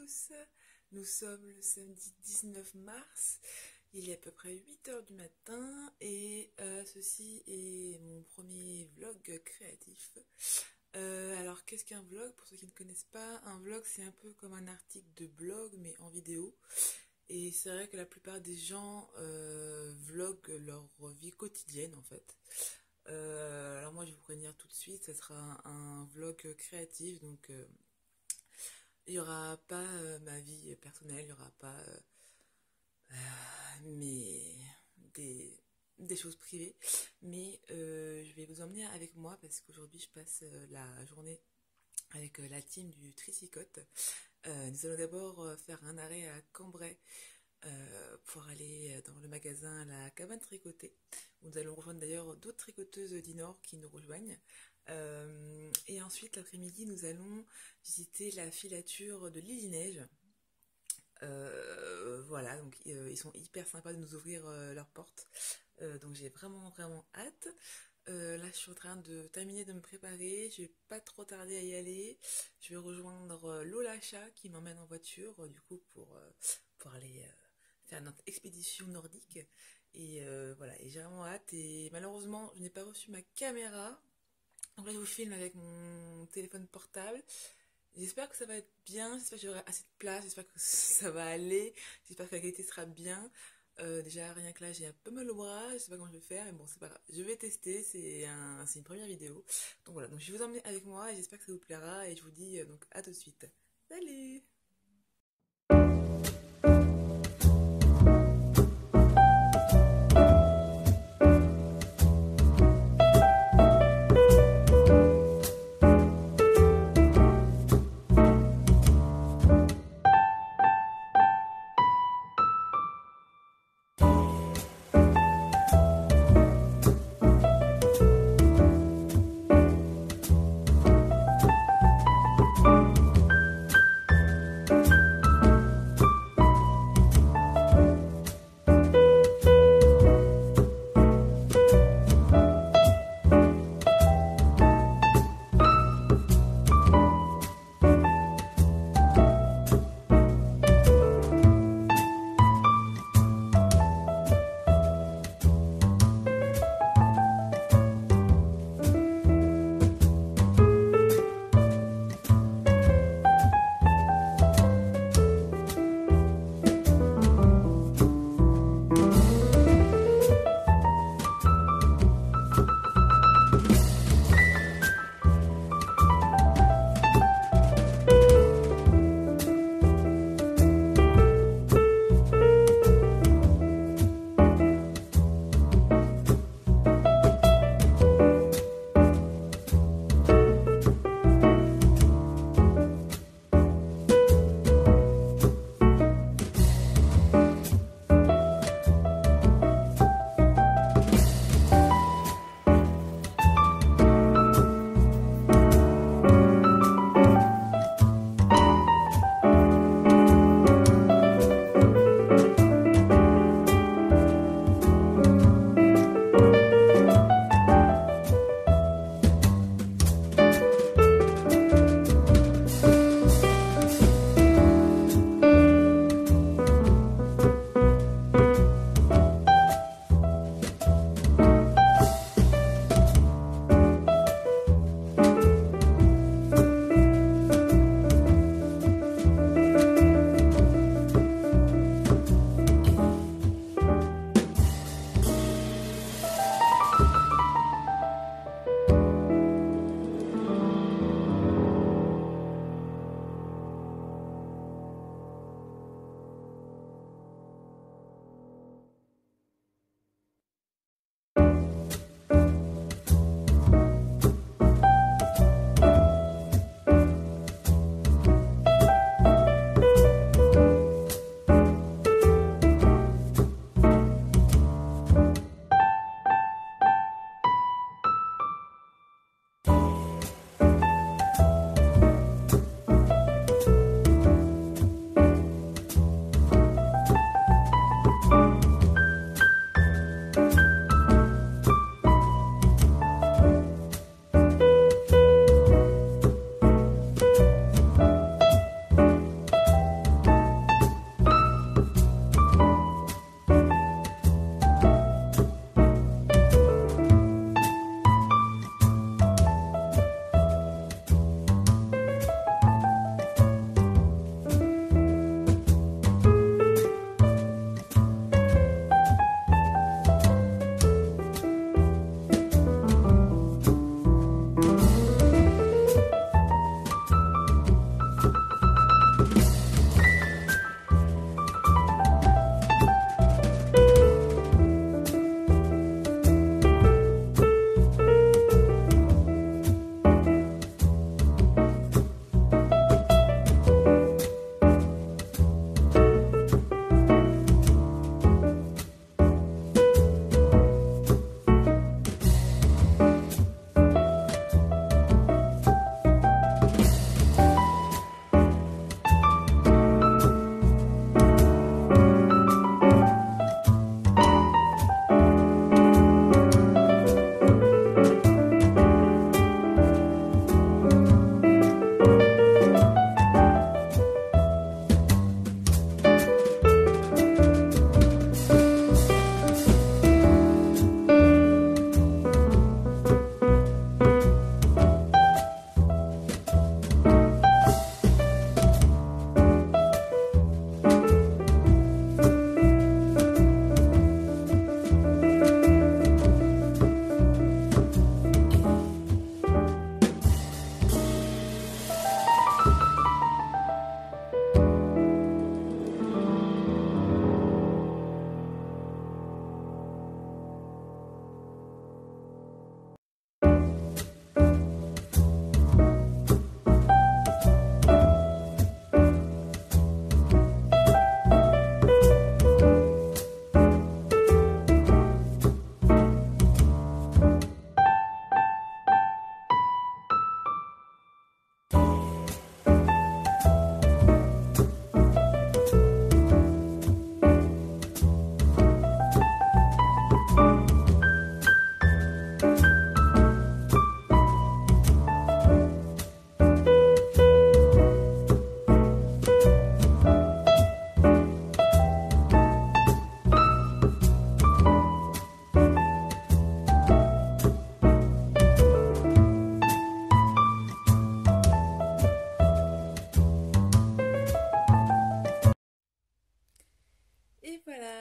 tous, nous sommes le samedi 19 mars, il est à peu près 8 heures du matin et ceci est mon premier vlog créatif. Alors qu'est-ce qu'un vlog? Pour ceux qui ne connaissent pas, un vlog c'est un peu comme un article de blog mais en vidéo. Et c'est vrai que la plupart des gens vloguent leur vie quotidienne en fait. Alors moi je vais vous prévenir tout de suite, ça sera un vlog créatif donc il n'y aura pas ma vie personnelle, il n'y aura pas mes, des choses privées, mais je vais vous emmener avec moi parce qu'aujourd'hui je passe la journée avec la team du Tricycote. Nous allons d'abord faire un arrêt à Cambrai pour aller dans le magasin La Cabane Tricotée, où nous allons rejoindre d'ailleurs d'autres tricoteuses du Nord qui nous rejoignent. Et ensuite l'après-midi nous allons visiter la filature de Lily-Neige. Voilà, donc ils sont hyper sympas de nous ouvrir leurs portes. Donc j'ai vraiment hâte. Là je suis en train de terminer de me préparer, je vais pas trop tarder à y aller. Je vais rejoindre Lola Chat qui m'emmène en voiture du coup pour aller faire notre expédition nordique. Et voilà, et j'ai vraiment hâte. Et malheureusement je n'ai pas reçu ma caméra. Donc là je vous filme avec mon téléphone portable. J'espère que ça va être bien, j'espère que j'aurai assez de place, j'espère que ça va aller, j'espère que la qualité sera bien. Déjà rien que là j'ai un peu mal au bras, je sais pas comment je vais faire, mais bon c'est pas grave. Je vais tester, c'est une première vidéo. Donc voilà, donc je vais vous emmener avec moi et j'espère que ça vous plaira et je vous dis donc à tout de suite. Salut!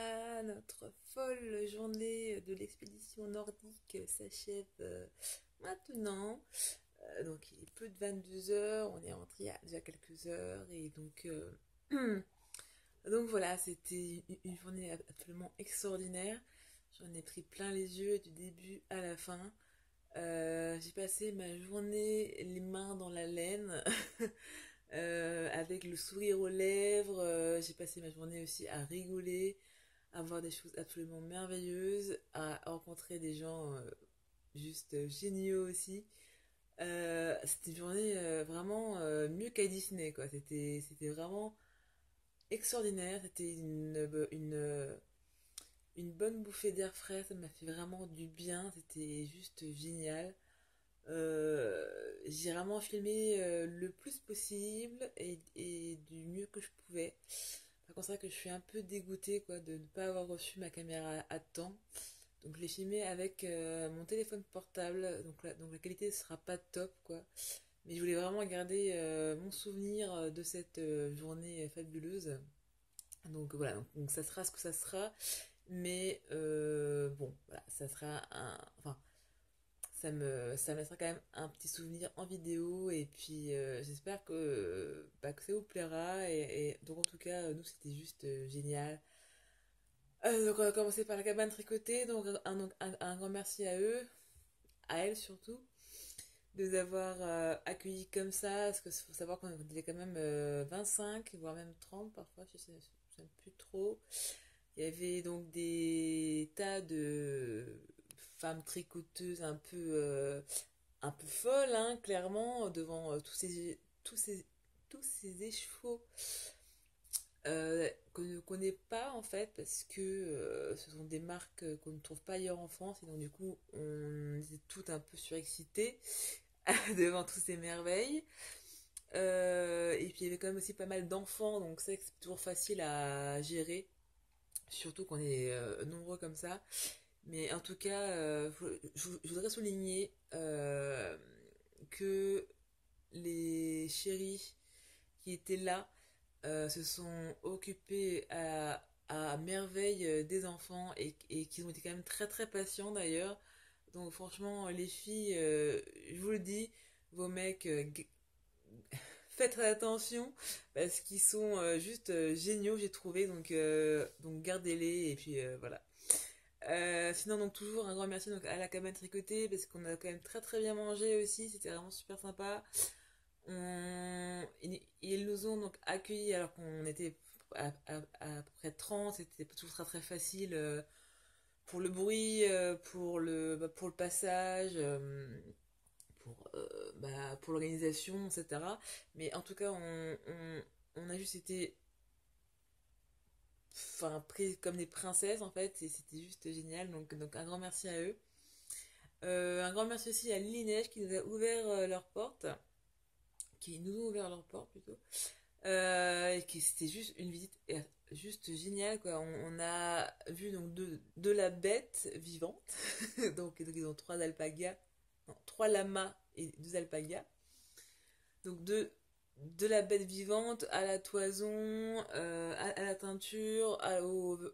voilà, notre folle journée de l'expédition nordique s'achève maintenant. Donc il est peu de 22 heures, on est rentré il y a déjà quelques heures et donc voilà, c'était une journée absolument extraordinaire. J'en ai pris plein les yeux du début à la fin. J'ai passé ma journée les mains dans la laine, avec le sourire aux lèvres. J'ai passé ma journée aussi à rigoler, à voir des choses absolument merveilleuses, à rencontrer des gens juste géniaux aussi. C'était une journée vraiment mieux qu'à Disney, quoi. C'était vraiment extraordinaire. C'était une bonne bouffée d'air frais. Ça m'a fait vraiment du bien. C'était juste génial. J'ai vraiment filmé le plus possible et du mieux que je pouvais. Par contre, c'est vrai que je suis un peu dégoûtée quoi, de ne pas avoir reçu ma caméra à temps. Donc je l'ai filmé avec mon téléphone portable. Donc la qualité ne sera pas top quoi. Mais je voulais vraiment garder mon souvenir de cette journée fabuleuse. Donc voilà, donc ça sera ce que ça sera. Mais bon, voilà, ça sera un. Enfin, ça me laissera quand même un petit souvenir en vidéo et puis j'espère que ça vous plaira et donc en tout cas nous c'était juste génial. Donc on va commencer par la cabane tricotée, un grand merci à eux, à elles surtout, de nous avoir accueillis comme ça, parce qu'il faut savoir qu'on était quand même 25, voire même 30 parfois, je sais plus trop. Il y avait donc des tas de femmes tricoteuses un peu folles, hein, clairement, devant tous ces échevaux qu'on ne connaît pas en fait, parce que ce sont des marques qu'on ne trouve pas ailleurs en France, et donc du coup, on était toutes un peu surexcitées devant toutes ces merveilles. Et puis il y avait quand même aussi pas mal d'enfants, donc c'est toujours facile à gérer, surtout qu'on est nombreux comme ça. Mais en tout cas, je voudrais souligner que les chéris qui étaient là se sont occupés à merveille des enfants et qu'ils ont été quand même très très patients d'ailleurs. Donc franchement, les filles, je vous le dis, vos mecs, faites très attention parce qu'ils sont juste géniaux, j'ai trouvé. Donc gardez-les et puis voilà. Sinon, donc toujours un grand merci donc, à la cabane tricotée parce qu'on a quand même très très bien mangé aussi, c'était vraiment super sympa. Ils nous ont donc accueillis alors qu'on était à peu près 30, c'était toujours très très facile pour le bruit, pour le passage, pour l'organisation, etc. Mais en tout cas, on a juste été pris comme des princesses en fait, et c'était juste génial. Donc un grand merci à eux. Un grand merci aussi à Lily Neige qui nous a ouvert leurs portes, qui nous ont ouvert leurs portes plutôt. Et qui c'était juste une visite juste géniale quoi. On a vu donc de la bête vivante. Donc ils ont trois alpagas, non, trois lamas et deux alpagas. Donc de la bête vivante à la toison, à la teinture,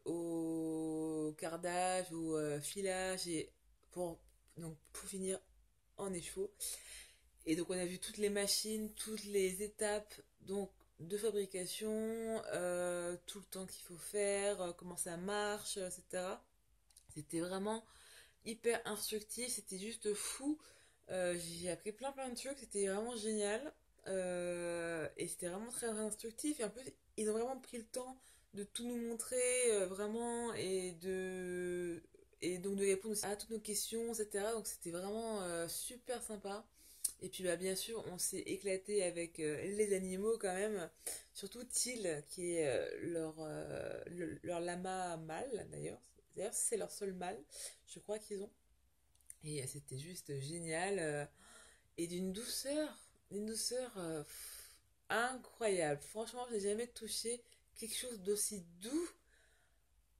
au cardage, au filage et pour finir en écheveau. Et donc on a vu toutes les machines, toutes les étapes donc de fabrication, tout le temps qu'il faut faire, comment ça marche, etc. C'était vraiment hyper instructif, c'était juste fou. J'ai appris plein de trucs, c'était vraiment génial. Et c'était vraiment très instructif. Et en plus, ils ont vraiment pris le temps de tout nous montrer, vraiment, et donc de répondre aussi à toutes nos questions, etc. Donc c'était vraiment super sympa. Et puis bah, bien sûr, on s'est éclaté avec les animaux quand même. Surtout Till, qui est leur lama mâle d'ailleurs. D'ailleurs, c'est leur seul mâle, je crois qu'ils ont. Et c'était juste génial. Et d'une douceur incroyable. Franchement, j'ai jamais touché quelque chose d'aussi doux.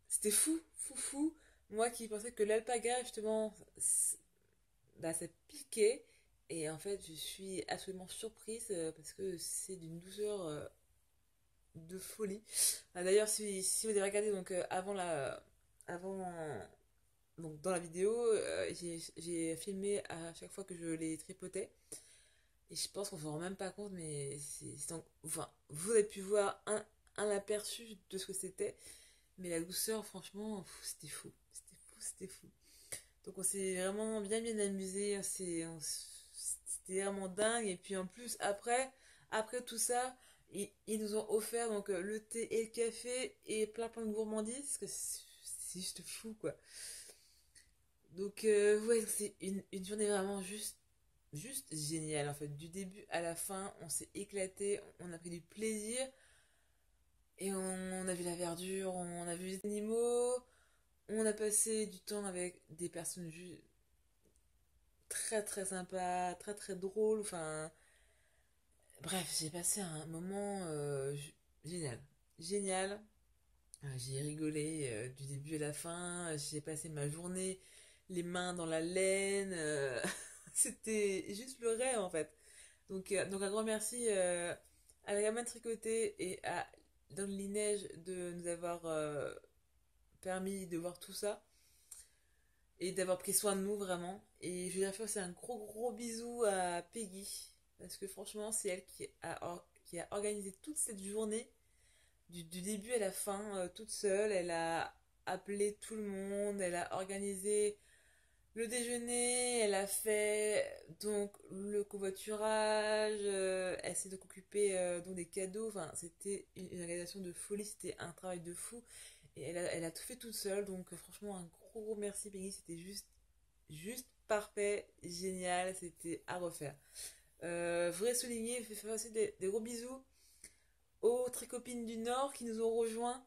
C'était fou, fou, fou. Moi qui pensais que l'alpaga, justement, bah, ça piquait. Et en fait, je suis absolument surprise parce que c'est d'une douceur de folie. Ah, d'ailleurs, si vous avez regardé donc avant donc dans la vidéo, j'ai filmé à chaque fois que je les tripotais. Et je pense qu'on se rend même pas compte, mais enfin, vous avez pu voir un aperçu de ce que c'était. Mais la douceur, franchement, c'était fou. C'était fou, c'était fou. Donc on s'est vraiment bien amusé. C'était vraiment dingue. Et puis en plus, après tout ça, ils nous ont offert donc le thé et le café et plein de gourmandises. Parce que c'est juste fou, quoi. Donc ouais, c'est une journée vraiment juste géniale en fait. Du début à la fin, on s'est éclaté, on a pris du plaisir. Et on a vu la verdure, on a vu les animaux, on a passé du temps avec des personnes très sympas, très drôles. Enfin, bref, j'ai passé un moment génial. Génial. J'ai rigolé du début à la fin. J'ai passé ma journée les mains dans la laine. C'était juste le rêve en fait. Donc un grand merci à la gamme tricoté et à Don Neige de nous avoir permis de voir tout ça et d'avoir pris soin de nous vraiment. Et je voudrais faire aussi un gros bisou à Peggy parce que franchement c'est elle qui a organisé toute cette journée du début à la fin toute seule. Elle a appelé tout le monde, elle a organisé le déjeuner, elle a fait donc le covoiturage, elle s'est donc occupée donc des cadeaux. Enfin, c'était une organisation de folie, c'était un travail de fou. Et elle a tout fait toute seule. Donc franchement, un gros merci Peggy, c'était juste parfait, génial, c'était à refaire. Je voudrais souligner, faire aussi des gros bisous aux tricopines du Nord qui nous ont rejoints.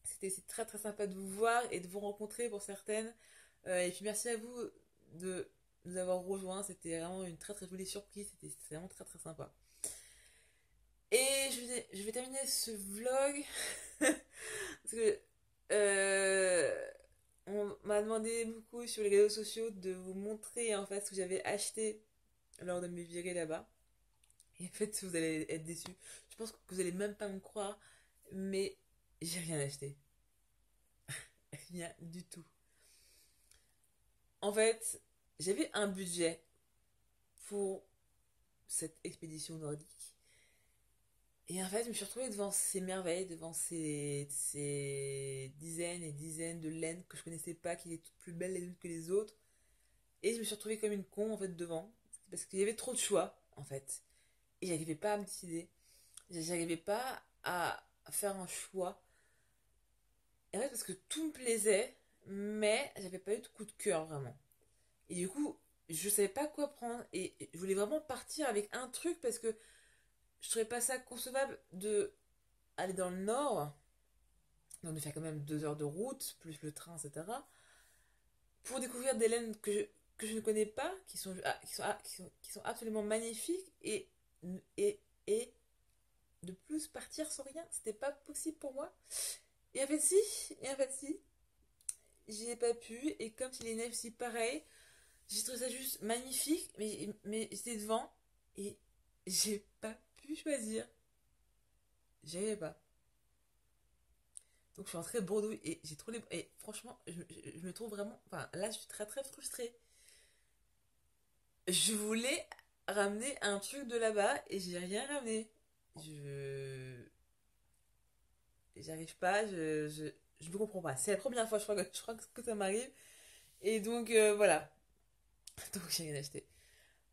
C'est très sympa de vous voir et de vous rencontrer pour certaines. Et puis merci à vous de nous avoir rejoints. C'était vraiment une très jolie surprise. C'était vraiment très sympa. Et je vais terminer ce vlog parce que on m'a demandé beaucoup sur les réseaux sociaux de vous montrer en fait ce que j'avais acheté lors de mes virées là-bas. Et en fait, vous allez être déçus. Je pense que vous allez même pas me croire, mais j'ai rien acheté. Rien du tout. En fait, j'avais un budget pour cette expédition nordique. Et en fait, je me suis retrouvée devant ces merveilles, devant ces dizaines et dizaines de laines que je connaissais pas, qui étaient toutes plus belles les unes que les autres. Et je me suis retrouvée comme une con en fait devant, parce qu'il y avait trop de choix en fait. Et j'arrivais pas à me décider. J'arrivais pas à faire un choix. Et en fait, parce que tout me plaisait, mais j'avais pas eu de coup de cœur vraiment. Et du coup, je savais pas quoi prendre. Et je voulais vraiment partir avec un truc parce que je trouvais pas ça concevable de aller dans le nord, donc de faire quand même 2 heures de route, plus le train, etc. Pour découvrir des laines que je ne connais pas, qui sont absolument magnifiques, et de plus partir sans rien. C'était pas possible pour moi. Et en fait si, j'y ai pas pu. Et comme si les neiges aussi pareil, j'ai trouvé ça juste magnifique, mais j'étais devant et j'ai pas pu choisir. J'avais pas. Donc je suis rentrée Bordeaux et j'ai trop les... Et franchement, je me trouve vraiment... Enfin, là, je suis très frustrée. Je voulais ramener un truc de là-bas et j'ai rien ramené. Je... J'arrive pas, je ne comprends pas. C'est la première fois, je crois que ça m'arrive. Et donc, voilà. Donc, j'ai rien acheté.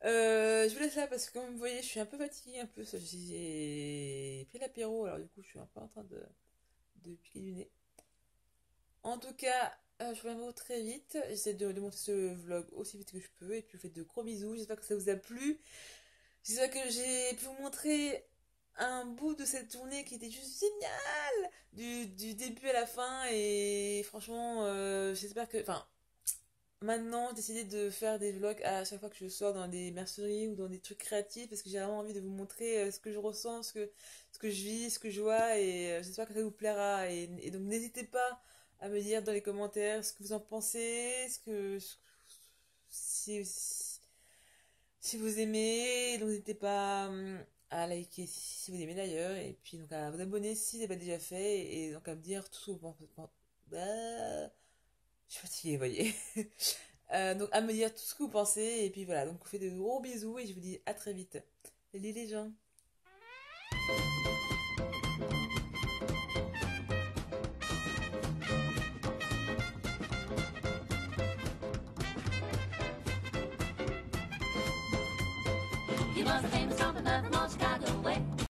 Je vous laisse là parce que comme vous voyez, je suis un peu fatiguée, un peu. J'ai pris l'apéro, alors du coup, je suis un peu en train de piquer du nez. En tout cas, je reviens très vite. J'essaie de monter ce vlog aussi vite que je peux. Et puis, je vous fais de gros bisous. J'espère que ça vous a plu. J'espère que j'ai pu vous montrer un bout de cette tournée qui était juste géniale du début à la fin. Et franchement, j'espère que... Enfin, maintenant, j'ai décidé de faire des vlogs à chaque fois que je sors dans des merceries ou dans des trucs créatifs parce que j'ai vraiment envie de vous montrer ce que je ressens, ce que je vis, ce que je vois et j'espère que ça vous plaira. Et donc, n'hésitez pas à me dire dans les commentaires ce que vous en pensez, si, si vous aimez. Donc, n'hésitez pas à liker si vous aimez d'ailleurs, et puis donc à vous abonner si ce n'est pas déjà fait, et donc à me dire tout ce que vous pensez. Je suis fatiguée, vous voyez. Donc à me dire tout ce que vous pensez, et puis voilà, donc je vous fais de gros bisous, et je vous dis à très vite. Salut les gens! He was famous on the